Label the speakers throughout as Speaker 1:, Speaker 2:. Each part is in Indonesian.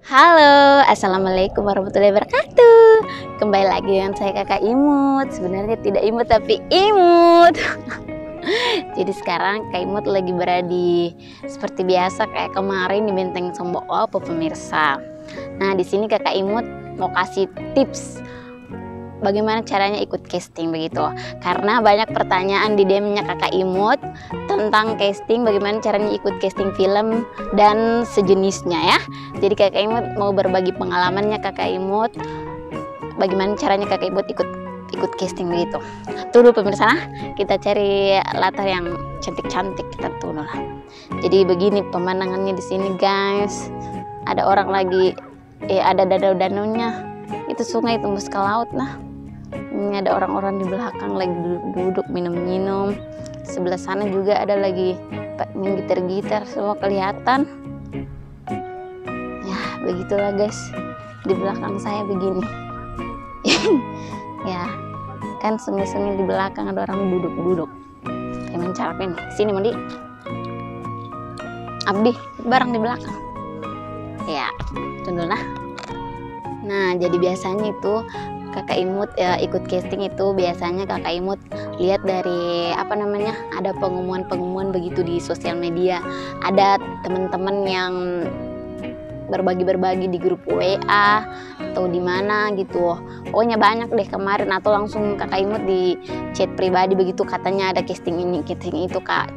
Speaker 1: Halo, assalamualaikum warahmatullahi wabarakatuh. Kembali lagi dengan saya Kakak Imut. Sebenarnya tidak imut tapi imut. Jadi sekarang Kak Imut lagi berada di seperti biasa kayak kemarin di Benteng Sombo-Opo pemirsa. Nah di sini Kakak Imut mau kasih tips bagaimana caranya ikut casting begitu. Karena banyak pertanyaan di DM-nya Kakak Imut tentang casting, bagaimana caranya ikut casting film dan sejenisnya ya. Jadi Kakak Imut mau berbagi pengalamannya Kakak Imut, bagaimana caranya Kakak Imut ikut casting begitu. Tunggu pemirsa, kita cari latar yang cantik-cantik, kita tunggu lah. Jadi begini pemandangannya di sini guys. Ada orang lagi ada danau-danaunya. Itu sungai tembus ke laut nah. Ini ada orang-orang di belakang lagi duduk minum-minum. Sebelah sana juga ada lagi main gitar-gitar, semua kelihatan. Ya, begitulah guys. Di belakang saya begini. Ya, kan sungai-sungai di belakang ada orang duduk-duduk. Kayak mencarapin. Sini Mondi. Abdi, bareng di belakang. Ya, tunggu nah. Nah, jadi biasanya itu Kakak Imut ikut casting itu biasanya Kakak Imut lihat dari ada pengumuman begitu di sosial media. Ada teman-teman yang berbagi di grup WA atau di mana gitu. Pokoknya banyak deh kemarin, atau langsung Kakak Imut di chat pribadi begitu katanya ada casting ini, casting itu Kak.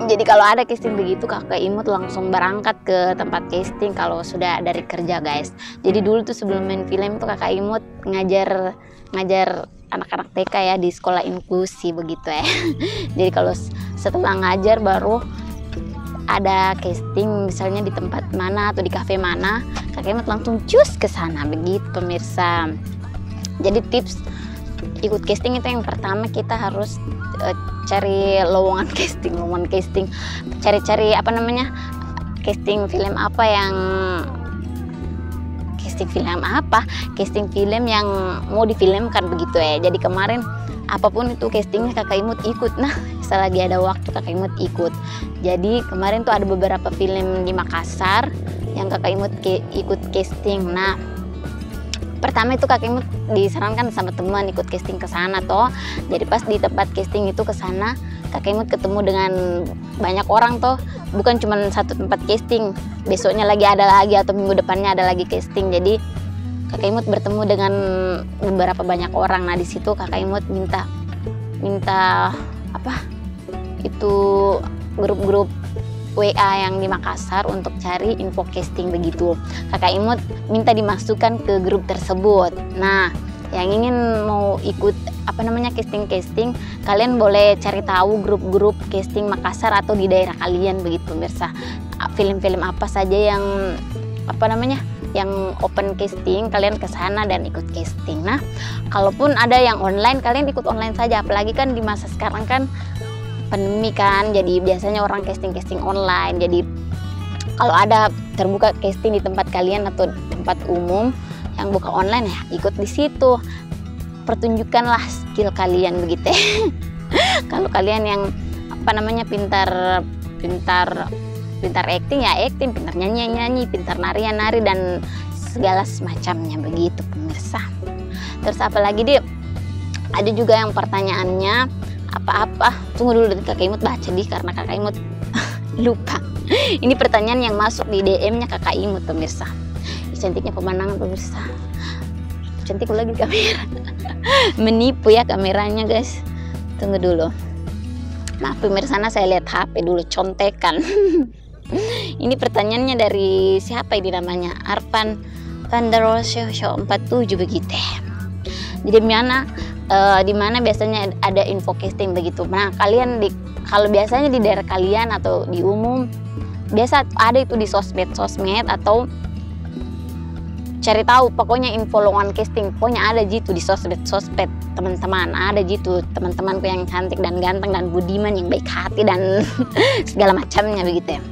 Speaker 1: Jadi kalau ada casting begitu Kakak Imut langsung berangkat ke tempat casting kalau sudah dari kerja guys. Jadi dulu tuh sebelum main film tuh Kakak Imut ngajar anak-anak TK ya di sekolah inklusi begitu ya. Jadi kalau setelah ngajar baru ada casting misalnya di tempat mana atau di kafe mana, Kakak Imut langsung cus ke sana begitu pemirsa. Jadi tips ikut casting itu yang pertama kita harus cari lowongan casting, cari casting film yang mau difilmkan begitu ya. Jadi kemarin apapun itu castingnya Kakak Imut ikut. Nah selagi ada waktu Kakak Imut ikut. Jadi kemarin tuh ada beberapa film di Makassar yang Kakak Imut ikut casting. Nah pertama itu Kakak Imut disarankan sama teman ikut casting ke sana toh. Jadi pas di tempat casting itu ke sana, Kakak Imut ketemu dengan banyak orang toh. Bukan cuma satu tempat casting. Besoknya lagi ada lagi atau minggu depannya ada lagi casting. Jadi Kakak Imut bertemu dengan beberapa banyak orang. Nah di situ Kakak Imut minta grup-grup WA yang di Makassar untuk cari info casting begitu. Kakak Imut minta dimasukkan ke grup tersebut. Nah, yang ingin mau ikut casting, kalian boleh cari tahu grup-grup casting Makassar atau di daerah kalian begitu pemirsa. Film-film apa saja yang yang open casting, kalian ke sana dan ikut casting. Nah, kalaupun ada yang online, kalian ikut online saja. Apalagi kan di masa sekarang kan pandemi kan, jadi biasanya orang casting online. Jadi kalau ada terbuka casting di tempat kalian atau tempat umum yang buka online ya ikut di situ, pertunjukkanlah skill kalian begitu. Kalau kalian yang pintar acting ya acting, pintar nyanyi pintar nari dan segala semacamnya begitu pemirsa. Terus apalagi dia ada juga yang pertanyaannya apa-apa, tunggu dulu Kakak Imut baca karena Kakak Imut lupa. Ini pertanyaan yang masuk di DM-nya Kakak Imut pemirsa. Cantiknya pemandangan pemirsa, cantik lagi kamera. Menipu ya kameranya guys. Tunggu dulu, maaf pemirsa, saya lihat HP dulu contekan. Ini pertanyaannya dari siapa ini namanya, Arpan Vanderosio 47 begitu. Jadi di mana biasanya ada info casting begitu. Nah kalian kalau biasanya di daerah kalian atau di umum biasa ada itu di sosmed atau cari tahu pokoknya info lowongan casting, pokoknya ada gitu di sosmed teman-teman, ada gitu teman-temanku yang cantik dan ganteng dan budiman yang baik hati dan segala macamnya begitu ya.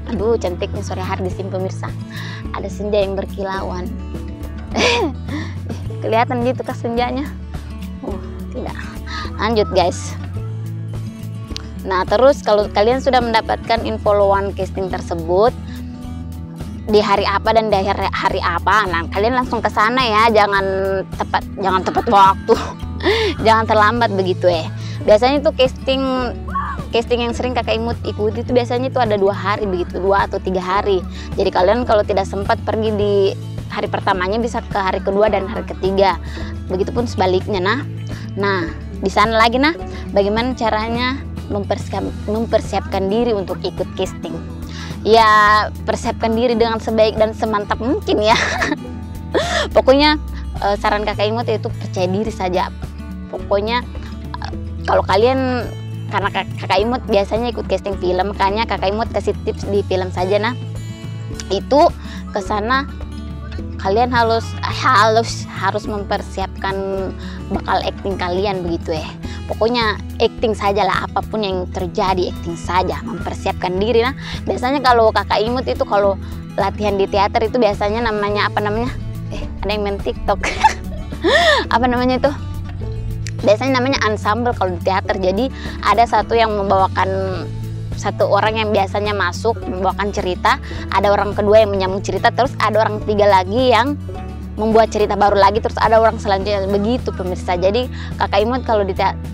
Speaker 1: Aduh cantiknya sore hari di sini pemirsa, ada senja yang berkilauan. Kelihatan gitu kah senjanya? Tidak. Lanjut guys. Nah terus kalau kalian sudah mendapatkan info lowongan casting tersebut, di hari apa dan di hari apa. Nah, kalian langsung ke sana ya, jangan tepat waktu. Jangan terlambat begitu ya. Biasanya itu casting yang sering Kakak Imut ikuti itu biasanya itu ada 2 hari begitu, 2 atau 3 hari. Jadi kalian kalau tidak sempat pergi di hari pertamanya bisa ke hari kedua dan hari ketiga. Begitupun sebaliknya. Nah, di sana lagi bagaimana caranya mempersiapkan diri untuk ikut casting. Ya, persiapkan diri dengan sebaik dan semantap mungkin ya. Pokoknya saran Kakak Imut itu percaya diri saja. Pokoknya kalau kalian, karena Kakak Imut biasanya ikut casting film, makanya Kakak Imut kasih tips di film saja. Itu ke sana kalian harus mempersiapkan bakal acting kalian begitu ya. Pokoknya acting saja lah, apapun yang terjadi acting saja, mempersiapkan diri. Biasanya kalau Kakak Imut itu kalau latihan di teater itu biasanya ada yang main TikTok. Apa namanya itu? Biasanya namanya ensemble kalau di teater. Jadi ada satu yang membawakan, satu orang yang biasanya masuk membawakan cerita, ada orang kedua yang menyambung cerita, terus ada orang ketiga lagi yang membuat cerita baru lagi, terus ada orang selanjutnya, begitu pemirsa. Jadi Kakak Imut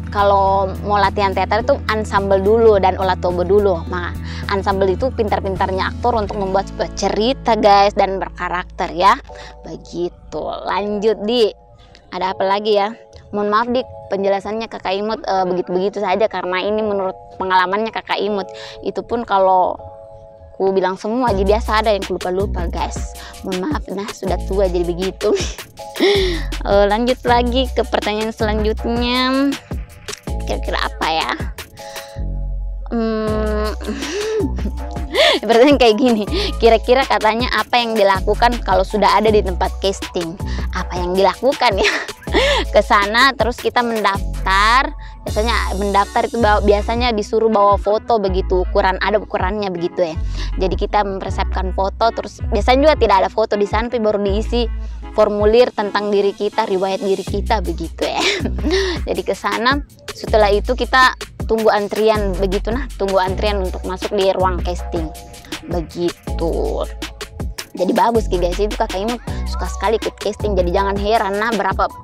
Speaker 1: kalau mau latihan teater itu ensemble dulu dan olah tubuh dulu. Nah, ensemble itu pintar-pintarnya aktor untuk membuat sebuah cerita guys dan berkarakter ya. Begitu. Lanjut ada apa lagi ya? Mohon maaf penjelasannya Kakak Imut begitu-begitu saja karena ini menurut pengalamannya Kakak Imut. Itu pun kalau ku bilang semua aja biasa ada yang lupa-lupa guys. Mohon maaf, sudah tua jadi begitu. Lanjut lagi ke pertanyaan selanjutnya. Kira-kira apa ya? Pertanyaan kayak gini, kira-kira katanya apa yang dilakukan kalau sudah ada di tempat casting? Apa yang dilakukan ya? Ke sana terus kita mendaftar. Biasanya mendaftar itu biasanya disuruh bawa foto begitu, ada ukurannya begitu ya. Jadi kita mempersiapkan foto, terus biasanya juga tidak ada foto di sana, tapi baru diisi formulir tentang diri kita, riwayat diri kita begitu ya. Jadi ke sana, setelah itu kita tunggu antrian begitu tunggu antrian untuk masuk di ruang casting begitu. Jadi bagus guys, itu Kakak Imut suka sekali ikut casting. Jadi jangan heran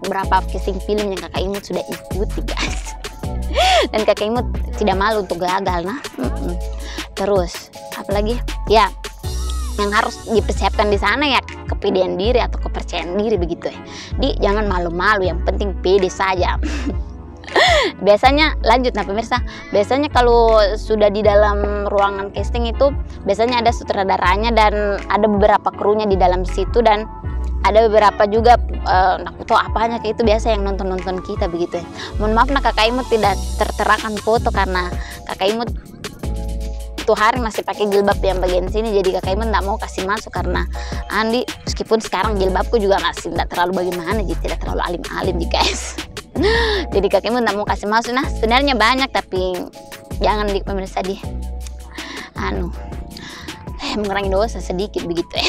Speaker 1: berapa casting film yang Kakak Imut sudah ikuti guys. Dan Kakak Imut tidak malu untuk gagal Terus apalagi ya yang harus dipersiapkan di sana ya, kepedean diri atau kepercayaan diri begitu ya. Jangan malu-malu, yang penting pede saja. Biasanya lanjut pemirsa, biasanya kalau sudah di dalam ruangan casting itu biasanya ada sutradaranya dan ada beberapa krunya di dalam situ, dan ada beberapa juga foto apanya kayak itu biasa yang nonton kita begitu ya. Mohon maaf Kakak Imut tidak terterakan foto karena Kakak Imut itu hari masih pakai jilbab yang bagian sini, jadi Kakak Imut nggak mau kasih masuk karena meskipun sekarang jilbabku juga masih tidak terlalu bagaimana, jadi tidak terlalu alim-alim guys. Jadi Kakak Imut nggak mau kasih masuk. Sebenarnya banyak tapi jangan pemirsa mengurangi dosa sedikit begitu ya.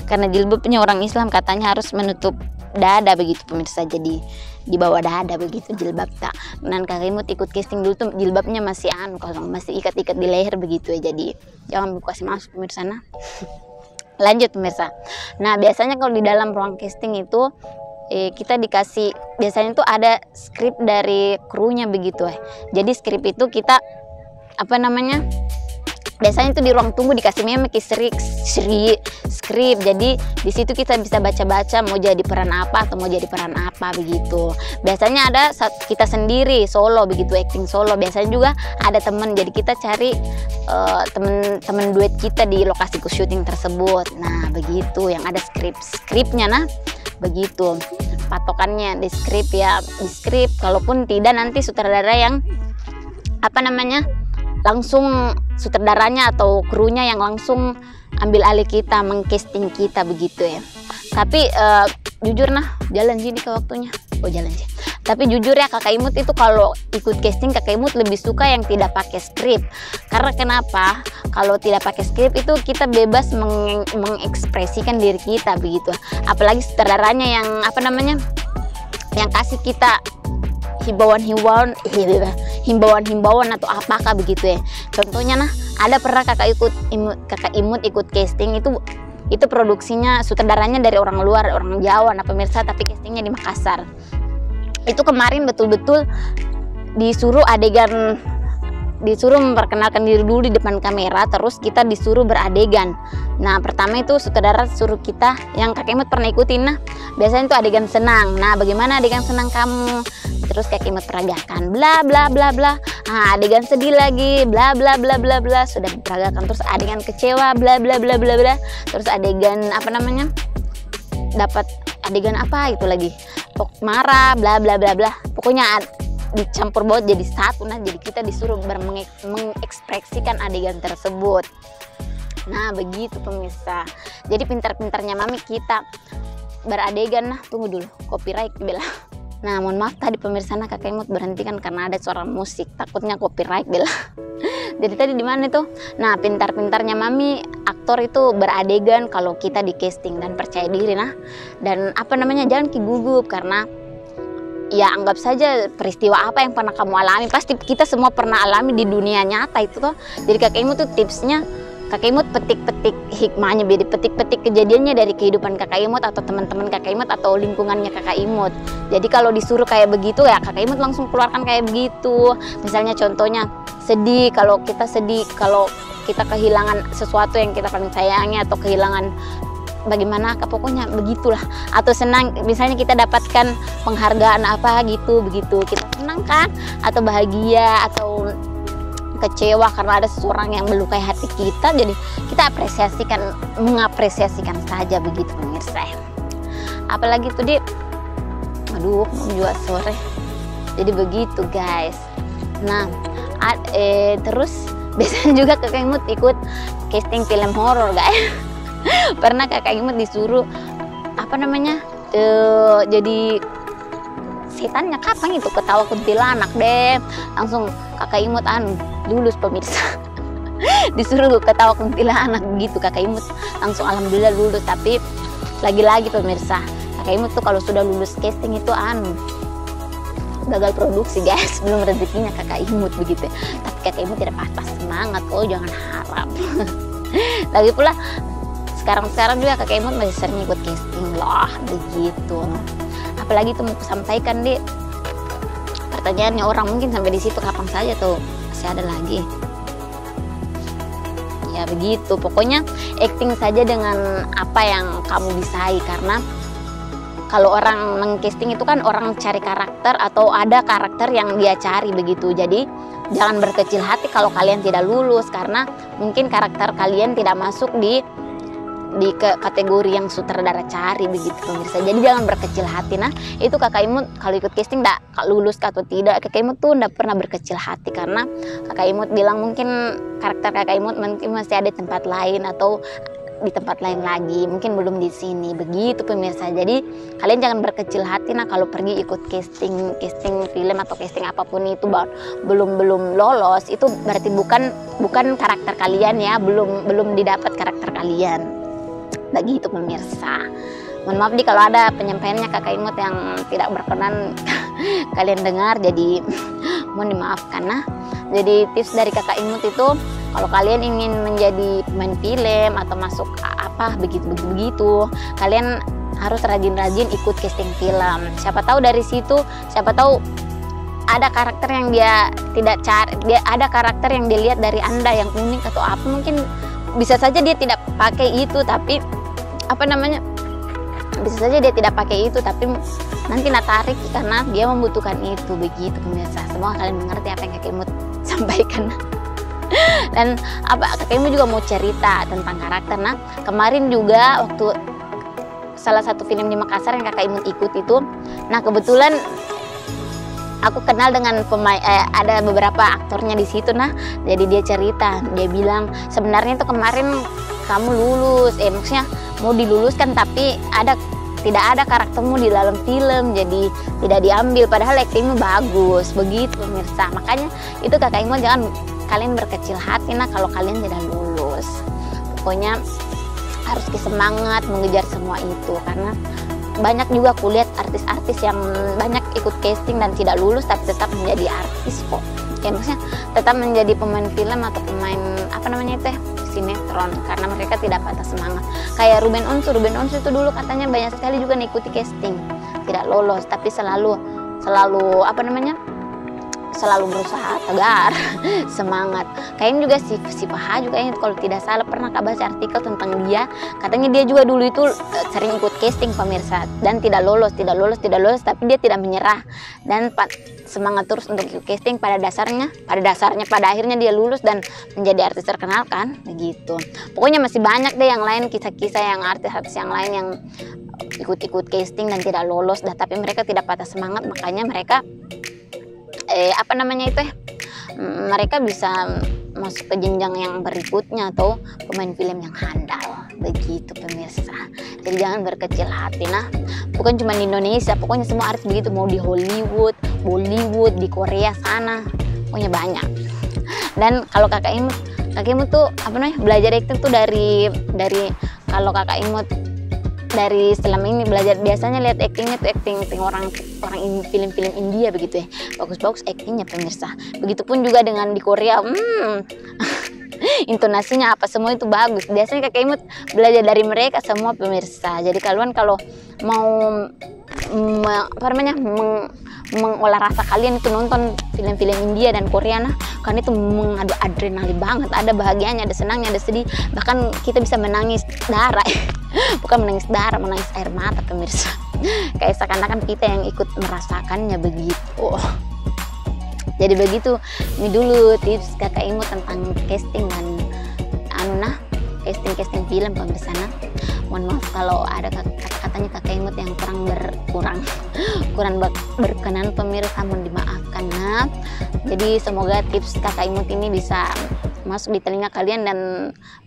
Speaker 1: Karena jilbabnya orang Islam katanya harus menutup dada begitu pemirsa, jadi di bawah dada begitu jilbab tak. Dan Kakak Imut ikut casting dulu tuh jilbabnya masih masih ikat-ikat di leher begitu ya, jadi jangan kasih masuk pemirsa. Lanjut pemirsa. Biasanya kalau di dalam ruang casting itu kita dikasih, biasanya tuh ada skrip dari krunya begitu ya. Jadi skrip itu kita biasanya itu di ruang tunggu dikasih skrip. Jadi di situ kita bisa baca-baca mau jadi peran apa atau mau jadi peran apa begitu. Biasanya ada kita sendiri solo begitu, acting solo. Biasanya juga ada temen, jadi kita cari temen duet kita di lokasi syuting tersebut. Begitu yang ada skripnya begitu patokannya di skrip ya. Di skrip, kalaupun tidak nanti sutradara yang langsung sutradaranya atau krunya yang langsung ambil alih kita, mengcasting kita begitu ya. Tapi jujur jalan sini ke waktunya. Jalan sih. Tapi jujur ya Kakak Imut itu kalau ikut casting Kakak Imut lebih suka yang tidak pakai skrip. Karena kenapa? Kalau tidak pakai skrip itu kita bebas mengekspresikan diri kita begitu. Apalagi sutradaranya yang yang kasih kita himbauan atau apakah begitu ya. Contohnya ada pernah Kakak Imut ikut casting itu itu produksinya sutradaranya dari orang luar, orang Jawa, nah pemirsa, tapi castingnya di Makassar. Itu kemarin betul-betul disuruh memperkenalkan diri dulu di depan kamera, terus kita disuruh beradegan. Nah pertama itu sutradara suruh kita, yang Kakak Imut pernah ikutin, nah biasanya itu adegan senang. Nah bagaimana adegan senang kamu? Terus Kakak Imut peragakan bla bla bla bla. Nah adegan sedih lagi bla bla bla bla bla, sudah diperagakan. Terus adegan kecewa bla bla bla bla bla. Terus adegan apa namanya, dapat adegan apa itu lagi, marah bla bla bla bla. Pokoknya dicampur baut jadi satu. Nah jadi kita disuruh mengekspresikan adegan tersebut. Nah begitu pemirsa. Jadi pintar-pintarnya mami kita beradegan. Nah tunggu dulu, copyright bela. Nah mohon maaf tadi pemirsa, nah Kakak Imut berhentikan karena ada suara musik, takutnya copyright bela. Jadi tadi di mana itu? Nah pintar-pintarnya mami aktor itu beradegan kalau kita di casting, dan percaya diri. Nah dan apa namanya, jangan gugup, karena ya anggap saja peristiwa apa yang pernah kamu alami, pasti kita semua pernah alami di dunia nyata itu toh. Jadi Kakak Imut tuh tipsnya, Kakak Imut petik-petik hikmahnya, petik-petik kejadiannya dari kehidupan Kakak Imut atau teman-teman Kakak Imut atau lingkungannya Kakak Imut. Jadi kalau disuruh kayak begitu ya Kakak Imut langsung keluarkan kayak begitu. Misalnya contohnya sedih, kalau kita sedih, kalau kita kehilangan sesuatu yang kita paling sayangi atau kehilangan bagaimana, pokoknya begitulah. Atau senang, misalnya kita dapatkan penghargaan apa gitu, begitu kita senang kan, atau bahagia atau kecewa karena ada seseorang yang melukai hati kita, jadi kita mengapresiasikan saja begitu pemirsa. Apalagi tuh aduh mau juga sore, jadi begitu guys. Nah terus biasanya juga Kakak Imut ikut casting film horor guys. Pernah Kakak Imut disuruh apa namanya, jadi setannya kapan itu, ketawa kuntilanak deh. Langsung Kakak Imut lulus pemirsa. Disuruh ketawa kuntilanak begitu, Kakak Imut langsung alhamdulillah lulus. Tapi lagi-lagi pemirsa, Kakak Imut tuh kalau sudah lulus casting itu gagal produksi guys, belum rezekinya Kakak Imut begitu. Tapi Kakak Imut tidak patah semangat, jangan harap. Lagi pula sekarang juga Kakak Imut masih sering ikut casting loh begitu. Apalagi tuh mau sampaikan pertanyaannya orang mungkin sampai di situ kapan saja tuh masih ada lagi. Ya begitu, pokoknya acting saja dengan apa yang kamu bisai, karena kalau orang mengcasting itu kan orang cari karakter atau ada karakter yang dia cari begitu. Jadi jangan berkecil hati kalau kalian tidak lulus, karena mungkin karakter kalian tidak masuk di kategori yang sutradara cari begitu pemirsa. Jadi jangan berkecil hati. Nah itu Kakak Imut kalau ikut casting lulus atau tidak, Kakak Imut tuh tidak pernah berkecil hati, karena Kakak Imut bilang mungkin karakter Kakak Imut mungkin masih ada tempat lain atau di tempat lain lagi, mungkin belum di sini begitu pemirsa. Jadi kalian jangan berkecil hati. Nah kalau pergi ikut casting film atau casting apapun itu belum lolos, itu berarti bukan karakter kalian ya, belum didapat karakter kalian begitu pemirsa. Mohon maaf kalau ada penyampaiannya Kakak Imut yang tidak berkenan kalian dengar, jadi mohon dimaafkan. Nah jadi tips dari Kakak Imut itu, kalau kalian ingin menjadi pemain film atau masuk apa begitu, kalian harus rajin-rajin ikut casting film. Siapa tahu dari situ, siapa tahu ada karakter yang dia tidak cari, ada karakter yang dilihat dari Anda yang unik atau apa, mungkin bisa saja dia tidak pakai itu, tapi bisa saja dia tidak pakai itu, tapi nanti tarik karena dia membutuhkan itu begitu pemirsa. Semoga kalian mengerti apa yang Kakak Imut sampaikan. Dan Kakak Imut juga mau cerita tentang karakter. Nah kemarin juga waktu salah satu film di Makassar yang Kakak Imut ikut itu, nah kebetulan aku kenal dengan ada beberapa aktornya di situ. Nah jadi dia cerita, dia bilang sebenarnya itu kemarin kamu lulus, maksudnya mau diluluskan, tapi tidak ada karaktermu di dalam film, jadi tidak diambil, padahal aktingmu bagus begitu pemirsa. Makanya itu Kakak Imut jangan kalian berkecil hati nah kalau kalian tidak lulus. Pokoknya harus semangat mengejar semua itu, karena banyak juga kulihat artis-artis yang banyak ikut casting dan tidak lulus tapi tetap menjadi artis kok. Maksudnya tetap menjadi pemain film atau pemain sinetron karena mereka tidak patah semangat. Kayak Ruben Onsu itu dulu katanya banyak sekali juga ikuti casting, tidak lolos, tapi selalu selalu berusaha tegar, semangat. Kayaknya juga si Paha juga kayaknya kalau tidak salah pernah baca artikel tentang dia. Katanya dia juga dulu itu sering ikut casting pemirsa dan tidak lolos, tapi dia tidak menyerah dan semangat terus untuk ikut casting. Pada akhirnya dia lulus dan menjadi artis terkenal kan, begitu. Pokoknya masih banyak deh yang lain, kisah-kisah yang artis-artis yang lain yang ikut casting dan tidak lolos, tapi mereka tidak patah semangat, makanya mereka mereka bisa masuk ke jenjang yang berikutnya atau pemain film yang handal, begitu pemirsa. Jadi jangan berkecil hati. Nah, bukan cuma di Indonesia, pokoknya semua artis begitu, mau di Hollywood, Bollywood, di Korea sana, pokoknya banyak. Dan kalau Kakak Imut tuh belajar acting tuh dari kalau Kakak Imut dari selama ini belajar, biasanya lihat actingnya tuh acting orang film-film India begitu ya, bagus-bagus actingnya pemirsa. Begitupun juga dengan di Korea, intonasinya apa semua itu bagus. Biasanya Kakak Imut belajar dari mereka semua pemirsa. Jadi kalian kalau mau mengolah rasa kalian itu nonton film-film India dan Korea, kan itu mengadu adrenalin banget, ada bahagianya, ada senangnya, ada sedih, bahkan kita bisa menangis darah. Bukan menangis darah, menangis air mata pemirsa. Kayak seakan-akan kita yang ikut merasakannya begitu. Jadi begitu, ini dulu tips Kakak Imut tentang casting dan casting film pemirsa. Mohon maaf kalau ada kata-katanya Kakak Imut yang kurang berkenan pemirsa, mohon dimaafkan. Jadi semoga tips Kakak Imut ini bisa masuk di telinga kalian dan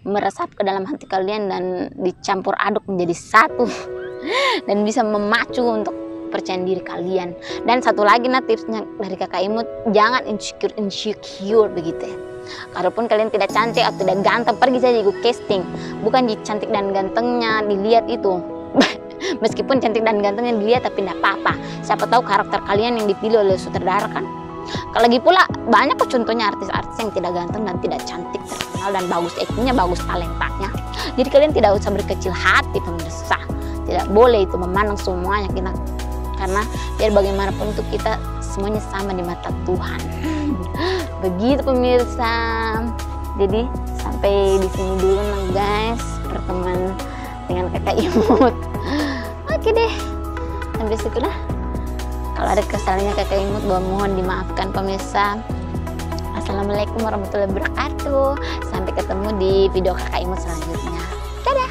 Speaker 1: meresap ke dalam hati kalian dan dicampur aduk menjadi satu dan bisa memacu untuk percaya diri kalian. Dan satu lagi tipsnya dari Kakak Imut, jangan insecure begitu ya. Kalaupun kalian tidak cantik atau tidak ganteng, pergi saja ikut casting. Bukan di cantik dan gantengnya dilihat itu. Meskipun cantik dan gantengnya dilihat, tapi tidak apa-apa. Siapa tahu karakter kalian yang dipilih oleh sutradara kan. Lagi pula banyak kok contohnya artis-artis yang tidak ganteng dan tidak cantik, terkenal dan bagus aktingnya, bagus talentanya. Jadi kalian tidak usah berkecil hati pemirsa. Tidak boleh itu memandang semuanya kita, karena biar bagaimanapun itu kita semuanya sama di mata Tuhan. Begitu pemirsa. Jadi sampai di sini dulu guys pertemuan dengan Kakak Imut. Oke deh, sampai situ dah. Kalau ada kesalahannya Kakak Imut, mohon dimaafkan pemirsa. Assalamualaikum warahmatullahi wabarakatuh. Sampai ketemu di video Kakak Imut selanjutnya. Dadah.